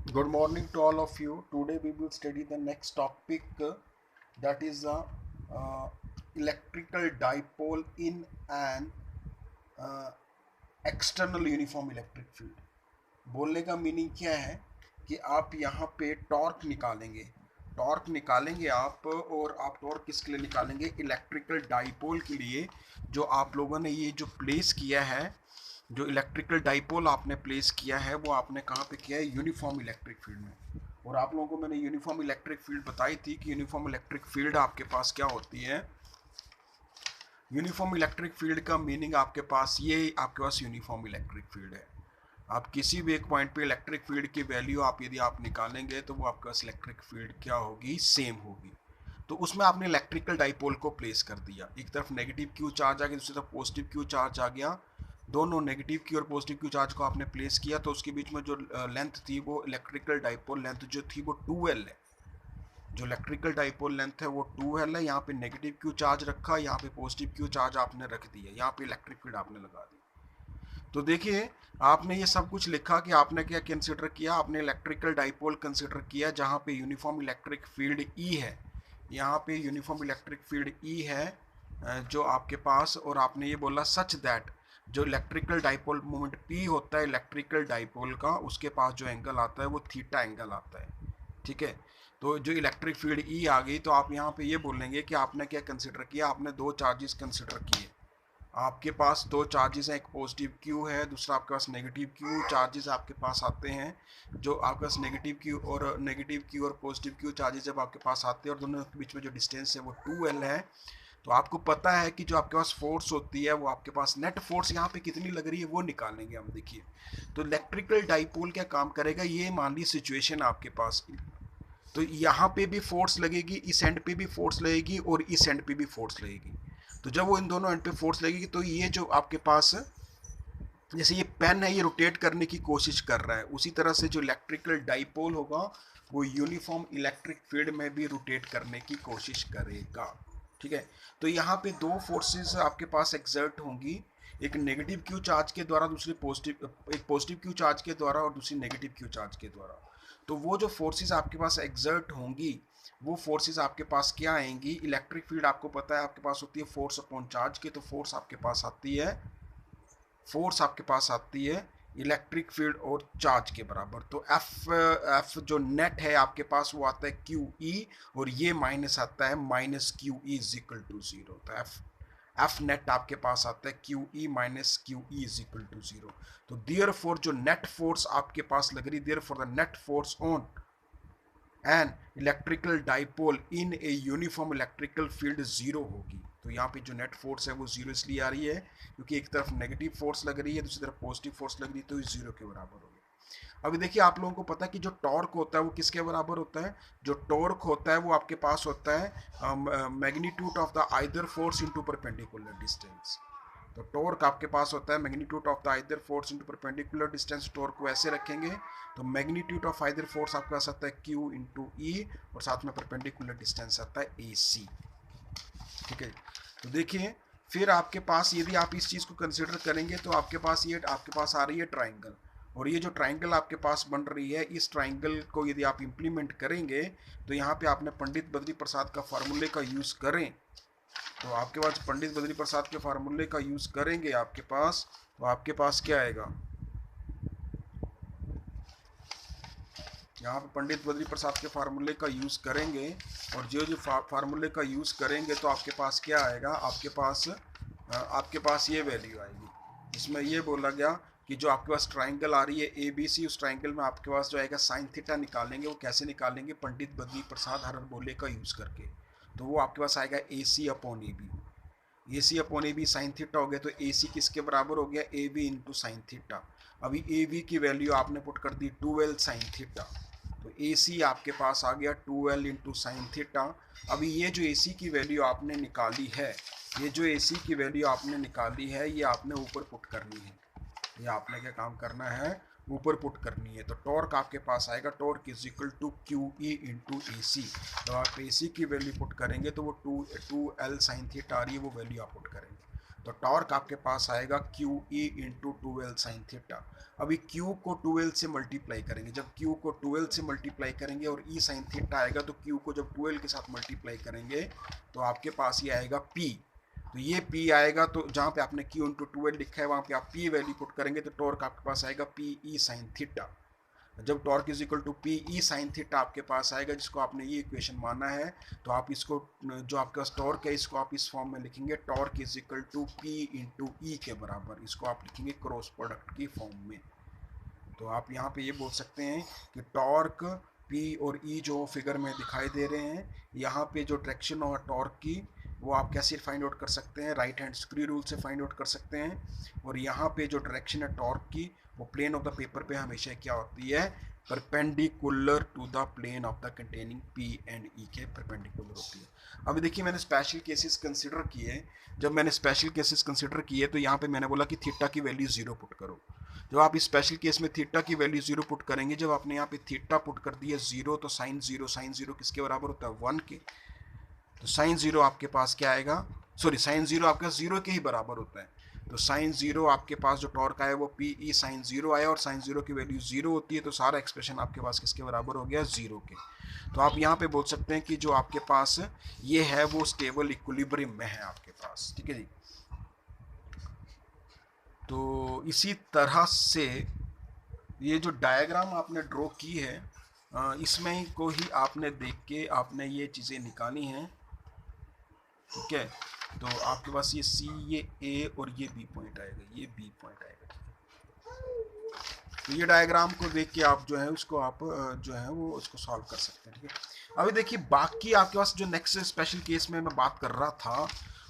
Good morning to all of you. Today we will study the next topic that is uh, electrical dipole in an uh, external uniform electric field. बोलने का meaning क्या है कि आप यहाँ पे torque निकालेंगे आप, और आप टॉर्क किसके लिए निकालेंगे? इलेक्ट्रिकल डाइपोल के लिए, जो आप लोगों ने ये जो प्लेस किया है, जो इलेक्ट्रिकल डाइपोल आपने प्लेस किया है वो आपने कहाँ पे किया है? यूनिफॉर्म इलेक्ट्रिक फील्ड में। और आप लोगों को मैंने यूनिफॉर्म इलेक्ट्रिक फील्ड बताई थी कि यूनिफॉर्म इलेक्ट्रिक फील्ड आपके पास क्या होती है। यूनिफॉर्म इलेक्ट्रिक फील्ड का मीनिंग आपके पास ये, आपके पास यूनिफॉर्म इलेक्ट्रिक फील्ड है। आप किसी भी एक पॉइंट पे इलेक्ट्रिक फील्ड की वैल्यू आप यदि आप निकालेंगे तो वो आपके पास इलेक्ट्रिक फील्ड क्या होगी? सेम होगी। तो उसमें आपने इलेक्ट्रिकल डाइपोल को प्लेस कर दिया, एक तरफ नेगेटिव क्यू चार्ज आ गया, दूसरी तरफ पॉजिटिव क्यू चार्ज आ गया। दोनों नेगेटिव क्यू और पॉजिटिव क्यू चार्ज को आपने प्लेस किया, तो उसके बीच में जो लेंथ थी, वो इलेक्ट्रिकल डाइपोल लेंथ जो थी वो 2L है। जो इलेक्ट्रिकल डाइपोल लेंथ है वो 2L है। यहाँ पे नेगेटिव क्यू चार्ज रखा, यहाँ पे पॉजिटिव क्यू चार्ज आपने रख दिया, यहाँ पे इलेक्ट्रिक फील्ड आपने लगा दी। तो देखिए, आपने ये सब कुछ लिखा कि आपने क्या कंसिडर किया? आपने इलेक्ट्रिकल डाइपोल कंसिडर किया जहाँ पे यूनिफॉर्म इलेक्ट्रिक फील्ड ई है। यहाँ पे यूनिफॉर्म इलेक्ट्रिक फील्ड ई है जो आपके पास, और आपने ये बोला सच दैट जो इलेक्ट्रिकल डाइपोल मोमेंट पी होता है इलेक्ट्रिकल डाइपोल का, उसके पास जो एंगल आता है वो थीटा एंगल आता है। ठीक है। तो जो इलेक्ट्रिक फील्ड ई आ गई, तो आप यहाँ पे ये बोलेंगे कि आपने क्या कंसिडर किया? आपने दो चार्जेस कंसिडर किए। आपके पास दो चार्जेस हैं, एक पॉजिटिव क्यू है, दूसरा आपके पास नेगेटिव क्यू। चार्जेस आपके पास आते हैं, जो आपके पास नेगेटिव क्यू और पॉजिटिव क्यू चार्जेस जब आपके पास आते हैं, और दोनों के बीच में जो डिस्टेंस है वो 2L है। तो आपको पता है कि जो आपके पास फोर्स होती है, वो आपके पास नेट फोर्स यहाँ पे कितनी लग रही है वो निकालेंगे हम। देखिए, तो इलेक्ट्रिकल डाइपोल क्या काम करेगा? ये मान ली सिचुएशन आपके पास, तो यहाँ पे भी फोर्स लगेगी, इस एंड पे भी फोर्स लगेगी, और इस एंड पे भी फोर्स लगेगी। तो जब वो इन दोनों एंड पे फोर्स लगेगी, तो ये जो आपके पास, जैसे ये पेन है, ये रोटेट करने की कोशिश कर रहा है, उसी तरह से जो इलेक्ट्रिकल डाइपोल होगा वो यूनिफॉर्म इलेक्ट्रिक फील्ड में भी रोटेट करने की कोशिश करेगा। ठीक है। तो यहाँ पे दो फोर्सेस आपके पास एक्सर्ट होंगी, एक नेगेटिव क्यू चार्ज के द्वारा, दूसरी पॉजिटिव, एक पॉजिटिव क्यू चार्ज के द्वारा और दूसरी नेगेटिव क्यू चार्ज के द्वारा। तो वो जो फोर्सेस आपके पास एक्सर्ट होंगी, वो फोर्सेस आपके पास क्या आएंगी? इलेक्ट्रिक फील्ड आपको पता है आपके पास होती है फोर्स अपॉन चार्ज की, तो फोर्स आपके पास आती है इलेक्ट्रिक फील्ड और चार्ज के बराबर। तो एफ जो नेट है आपके पास वो आता है क्यू ई, और ये माइनस आता है minus Q E is equal to zero. तो एफ नेट आपके पास आता है Q E minus Q E is equal to zero. तो देयर फोर जो नेट फोर्स आपके पास लग रही, therefore the net force on an electrical dipole in a uniform electrical field zero होगी। तो यहाँ पे जो नेट फोर्स है वो जीरो इसलिए आ रही है क्योंकि एक तरफ नेगेटिव फोर्स लग रही है, दूसरी तरफ पॉजिटिव फोर्स लग रही है, तो ये जीरो के बराबर होगी। अभी देखिए, आप लोगों को पता है कि जो टॉर्क होता है वो किसके बराबर होता है? जो टॉर्क होता है वो आपके पास होता है magnitude of the either force into perpendicular distance. तो टॉर्क आपके पास होता है magnitude of the either force into perpendicular distance. Torque को ऐसे रखेंगे, तो मैग्नीट्यूड ऑफ आइदर फोर्स आपके पास आता है क्यू इंटू ई, और साथ में परपेंडिकुलर डिस्टेंस आता है ए सी। ठीक है। तो देखिए, फिर आपके पास यदि आप इस चीज़ को कंसिडर करेंगे, तो आपके पास ये आपके पास आ रही है ट्राइंगल, और ये जो ट्राइंगल आपके पास बन रही है, इस ट्राइंगल को यदि आप इंप्लीमेंट करेंगे, तो यहाँ पे आपने पंडित बद्री प्रसाद का फार्मूले का यूज़ करें, तो आपके पास पंडित बद्री प्रसाद के फार्मूले का यूज़ करेंगे आपके पास, तो आपके पास क्या आएगा? यहाँ पे पंडित बद्री प्रसाद के फार्मूले का यूज़ करेंगे, और जो फार्मूले का यूज़ करेंगे, तो आपके पास क्या आएगा? आपके पास ये वैल्यू आएगी, जिसमें ये बोला गया कि जो आपके पास ट्राइंगल आ रही है ए बी सी, उस ट्राइंगल में आपके पास जो आएगा साइन थीटा निकालेंगे। वो कैसे निकालेंगे? पंडित बद्री प्रसाद हार्मोले का यूज़ करके। तो वो आपके पास आएगा A C upon A B. A C upon A B sine theta हो गया, तो ए सी किसके बराबर हो गया? A B into sine theta. अभी ए बी की वैल्यू आपने पुट कर दी 2L साइन थीटा, तो ए सी आपके पास आ गया 2L इंटू साइन थीटा। अभी ये जो ए सी की वैल्यू आपने निकाली है, ये आपने ऊपर पुट करनी है। ये आपने क्या काम करना है? ऊपर पुट करनी है। तो टॉर्क आपके पास आएगा, torque is equal to Q E into A C. तो आप ए सी की वैल्यू पुट करेंगे, तो वो 2L साइन थीटा आ रही है, वो वैल्यू आप पुट करेंगे। तो टॉर्क आपके पास आएगा Q E into 12 sign theta. अभी क्यू को 12 से मल्टीप्लाई करेंगे, जब क्यू को 12 से मल्टीप्लाई करेंगे और ई साइन थीटा आएगा, तो क्यू को जब 12 के साथ मल्टीप्लाई करेंगे तो आपके पास ये आएगा पी। तो ये पी आएगा, तो जहाँ पे आपने क्यू इंटू 12 लिखा है वहाँ पे आप पी वैल्यू पुट करेंगे तो टॉर्क आपके पास आएगा पी ई साइन थीटा। जब torque is equal to P E sine theta आपके पास आएगा, जिसको आपने ये इक्वेशन माना है, तो आप इसको जो आपके पास टॉर्क है इसको आप इस फॉर्म में लिखेंगे, torque is equal to P into E के बराबर। इसको आप लिखेंगे क्रॉस प्रोडक्ट की फॉर्म में। तो आप यहाँ पे ये बोल सकते हैं कि टॉर्क पी और ई जो फिगर में दिखाई दे रहे हैं, यहाँ पे जो डायरेक्शन और टॉर्क की वो आप कैसे फाइंड आउट कर सकते हैं, राइट हैंड स्क्रू रूल से फाइंड आउट कर सकते हैं। और यहाँ पे जो डायरेक्शन है टॉर्क की वो प्लेन ऑफ द पेपर पे हमेशा क्या होती है, perpendicular to the plane of the containing P and E के परपेंडिकुलर होती है। अभी देखिए मैंने स्पेशल केसेस कंसिडर किए। जब मैंने स्पेशल केसेस कंसिडर किए तो यहाँ पे मैंने बोला कि थीटा की वैल्यू 0 पुट करो। जब आप इस स्पेशल केस में थीटा की वैल्यू 0 पुट करेंगे, जब आपने यहाँ पे थीटा पुट कर दिया 0, तो साइन 0 किसके बराबर होता है, 1 के। तो साइन 0 आपके पास क्या आएगा, सॉरी साइन 0 आपका 0 के ही बराबर होता है। तो साइन 0 आपके पास जो टॉर्क आया वो पी ई साइन 0 आया, और साइन 0 की वैल्यू 0 होती है, तो सारा एक्सप्रेशन आपके पास किसके बराबर हो गया, 0 के। तो आप यहाँ पे बोल सकते हैं कि जो आपके पास ये है वो स्टेबल इक्विलिब्रियम में है आपके पास, ठीक है जी। तो इसी तरह से ये जो डायग्राम आपने ड्रॉ की है, इसमें को ही आपने देख के आपने ये चीज़ें निकाली हैं, ठीक है। तो आपके पास ये सी, ये ए और ये बी पॉइंट आएगा, ये बी पॉइंट आएगा, तो ये डायग्राम को देख के आप जो है उसको आप जो है वो उसको सॉल्व कर सकते हैं, ठीक है। अभी देखिए बाकी आपके पास जो नेक्स्ट स्पेशल केस में मैं बात कर रहा था,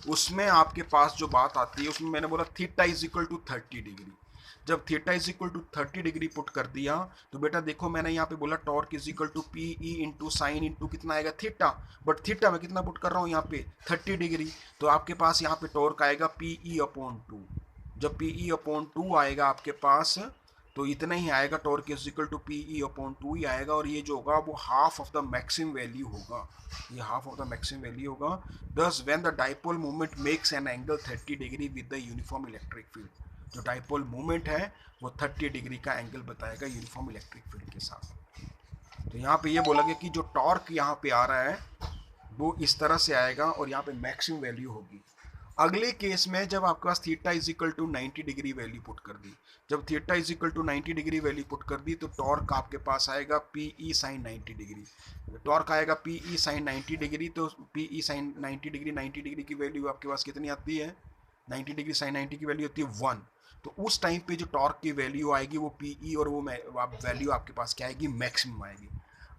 उसमें आपके पास जो बात आती है उसमें मैंने बोला theta is equal to 30 degree. जब theta is equal to 30 degree put कर दिया तो बेटा देखो मैंने यहाँ पे बोला torque is equal to P E into sine into कितना आएगा, थीटा। बट थीटा में कितना पुट कर रहा हूँ यहाँ पे 30 डिग्री, तो आपके पास यहाँ पे टॉर्क आएगा पी ई अपॉन 2। जब पी ई अपॉन 2 आएगा आपके पास तो इतना ही आएगा, torque is equal to P E upon 2 ही आएगा, और ये जो होगा वो half of the maximum value होगा, ये half of the maximum value होगा। Thus when the dipole movement makes an angle 30 degree with the uniform electric field, जो डाइपोल मूवमेंट है वो 30 डिग्री का एंगल बताएगा यूनिफॉर्म इलेक्ट्रिक फील्ड के साथ। तो यहाँ पे ये बोला गया कि जो टॉर्क यहाँ पे आ रहा है वो इस तरह से आएगा और यहाँ पे मैक्सिमम वैल्यू होगी। अगले केस में जब आपके पास theta is equal to 90 degree value put कर दी, जब theta is equal to 90 degree value put कर दी तो टॉर्क आपके पास आएगा P E sine 90 degree. Torque आएगा पी ई साइन 90 डिग्री, तो P E sine 90 degree, 90 degree की वैल्यू आपके पास कितनी आती है, 90 डिग्री साइन 90 की वैल्यू होती है 1। तो उस टाइम पे जो टॉर्क की वैल्यू आएगी वो पी ई और वो वैल्यू आपके पास क्या आएगी, मैक्सिमम आएगी।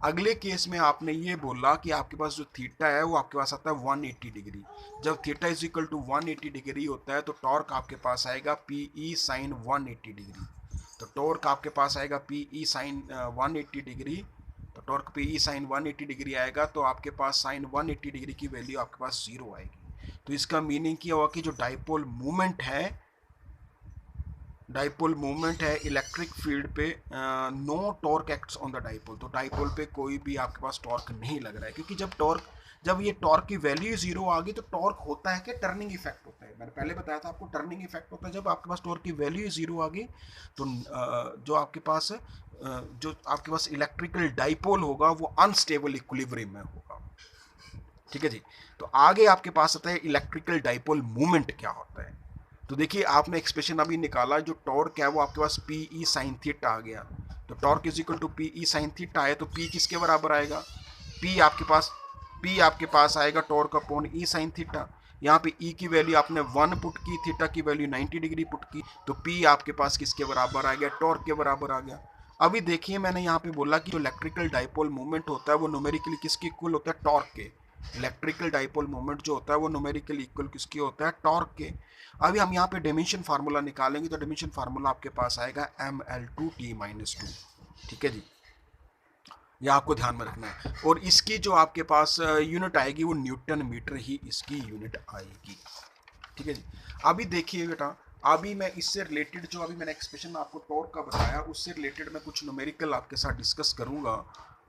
अगले केस में आपने ये बोला कि आपके पास जो थीटा है वो आपके पास आता है 180 डिग्री। जब theta is equal to 180 degree होता है तो टॉर्क आपके पास आएगा पी ई साइन 180 डिग्री। तो टॉर्क आपके पास आएगा पी ई साइन 180 डिग्री, तो torque P E sine 180 degree आएगा, तो आपके पास साइन 180 डिग्री की वैल्यू आपके पास 0 आएगी। तो इसका मीनिंग क्या हुआ कि जो डाइपोल मूवमेंट है, डाइपोल मूवमेंट है इलेक्ट्रिक फील्ड पे, no torque acts on the dipole, तो डाइपोल पे कोई भी आपके पास टॉर्क नहीं लग रहा है, क्योंकि जब ये टॉर्क की वैल्यू 0 आ गई तो टॉर्क होता है कि टर्निंग इफेक्ट होता है। मैंने पहले बताया था आपको टर्निंग इफेक्ट होता है। जब आपके पास टॉर्क की वैल्यू 0 आ गई तो जो आपके पास इलेक्ट्रिकल डाइपोल होगा वो अनस्टेबल इक्विलिब्रियम में होगा, ठीक है जी। तो आगे आपके पास आता है इलेक्ट्रिकल डाइपोल मूवमेंट क्या होता है। तो देखिए आपने एक्सप्रेशन अभी निकाला, जो टॉर्क है वो आपके पास पी ई साइन थीटा आ गया, तो torque is equal to P E sine theta है, तो पी किसके बराबर आएगा, पी आपके पास आएगा टॉर्क अपॉन ई साइन थीटा। यहाँ पे ई की वैल्यू आपने 1 पुट की, थीटा की वैल्यू 90 डिग्री पुट की, तो पी आपके पास किसके बराबर आ गया, टॉर्क के बराबर आ गया। अभी देखिए मैंने यहाँ पे बोला कि जो इलेक्ट्रिकल डाइपोल मूवमेंट होता है वो न्यूमेरिकली किसके इक्वल होता है, टॉर्क के। इलेक्ट्रिकल डाइपोल मोमेंट जो होता है वो न्यूमेरिकली इक्वल किसके होता है, टॉर्क के। अभी हम यहाँ पे डायमेंशन फार्मूला निकालेंगे, तो डायमेंशन फार्मूला आपके पास आएगा ml2t-2, ठीक है जी, ये आपको ध्यान में रखना है। और इसकी जो आपके पास यूनिट आएगी वो न्यूटन मीटर ही इसकी यूनिट आएगी, ठीक है जी। अभी देखिए बेटा, अभी मैं इससे रिलेटेड जो अभी मैंने एक्सप्रेशन आपको टॉर्क का बताया उससे रिलेटेड मैं कुछ न्यूमेरिकल आपके साथ डिस्कस करूंगा।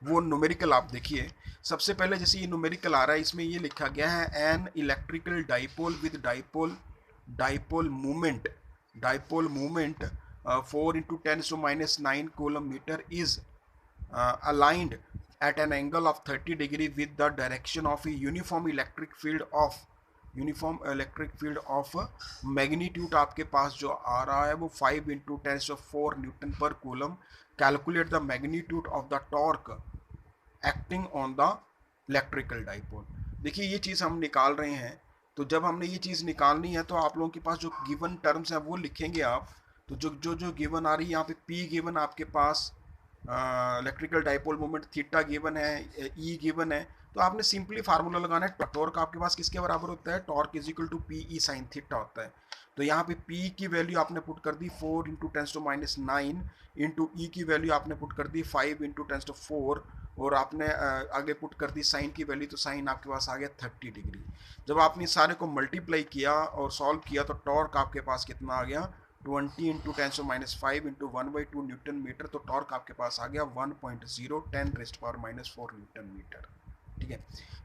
वो न्यूमेरिकल आप देखिए, सबसे पहले जैसे ये न्यूमेरिकल आ रहा है इसमें ये लिखा गया है N electrical dipole with dipole dipole movement 4 into 10⁻⁹ coulomb meter is aligned at an angle of 30 degree with the direction of a uniform electric field of magnitude आपके पास जो आ रहा है वो 5 into 10⁴ न्यूटन पर coulomb. Calculate the magnitude of the torque acting on the electrical dipole. देखिए ये चीज़ हम निकाल रहे हैं, तो जब हमने ये चीज़ निकालनी है तो आप लोगों के पास जो गिवन टर्म्स हैं वो लिखेंगे आप। तो जो गिवन आ रही है यहाँ पे P गिवन आपके पास, electrical dipole moment theta given है, E गिवन है, तो आपने सिंपली फार्मूला लगाना है। टॉर्क आपके पास किसके बराबर होता है, torque is equal to P E sine theta होता है। तो यहाँ पे P की वैल्यू आपने पुट कर दी 4 into 10⁻⁹ इंटू E की वैल्यू आपने पुट कर दी 5 into 10⁴, और आपने आगे पुट कर दी साइन की वैल्यू, तो साइन आपके पास आ गया 30 डिग्री। जब आपने सारे को मल्टीप्लाई किया और सॉल्व किया तो टॉर्क आपके पास कितना आ गया, 20 into 10⁻⁵ इंटू 1/2 न्यूटन मीटर। तो टॉर्क आपके पास आ गया 1.0 10⁻⁻⁴ न्यूटन मीटर। ठीक है,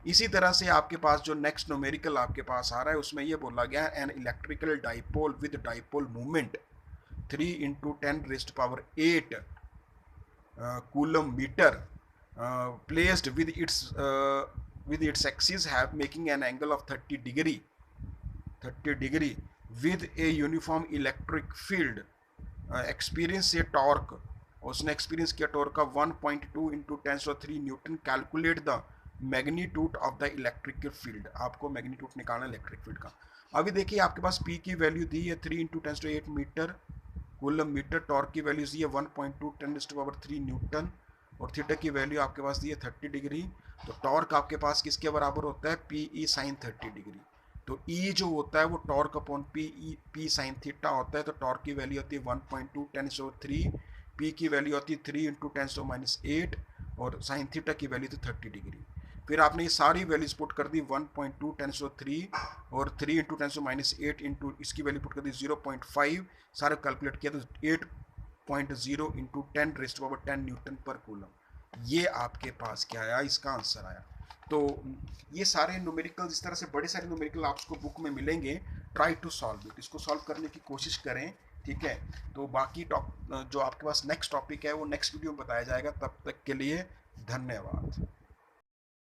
इसी तरह से आपके पास जो नेक्स्ट न्यूमेरिकल आपके पास आ रहा है उसमें ये बोला गया an electrical dipole with dipole movement 3 into 10⁸ coulomb metre placed with its axis making an angle of 30 degree with a uniform electric field experience a torque। उसने एक्सपीरियंस किया टॉर्क का 1.2 into 10⁻³ Newton. Calculate the magnitude of the electric field. आपको magnitude निकालना electric field का। अभी देखिए आपके पास P की वैल्यू दी है 3 into 10⁸ metre coulomb metre. Torque की वैल्यू दी है 1.2 10⁻³ न्यूटन, और थीटा की वैल्यू आपके पास दी है 30 डिग्री। तो टॉर्क आपके पास किसके बराबर होता है, पी ई साइन 30 डिग्री। तो ई जो होता है वो torque upon P sign theta होता है। तो टॉर्क की वैल्यू होती है 1.2 10⁻³, पी की वैल्यू होती है 3 into 10⁻⁸, और साइन थीटा की वैल्यू थी 30 डिग्री। फिर आपने ये सारी वैल्यूज पुट कर दी 1.2 10⁻³ और 3 into 10⁻⁸ इंटू इसकी वैल्यू पुट कर दी 0.5, सारे कैलकुलेट किया तो 8.0 into 10⁻10 न्यूटन पर कूलम। ये आपके पास क्या आया, इसका आंसर आया। तो ये सारे न्यूमेरिकल, इस तरह से बड़े सारे न्यूमेरिकल आपको बुक में मिलेंगे। ट्राई टू सॉल्व इट, इसको सॉल्व करने की कोशिश करें। ठीक है, तो बाकी जो आपके पास नेक्स्ट टॉपिक है वो नेक्स्ट वीडियो में बताया जाएगा। तब तक के लिए धन्यवाद।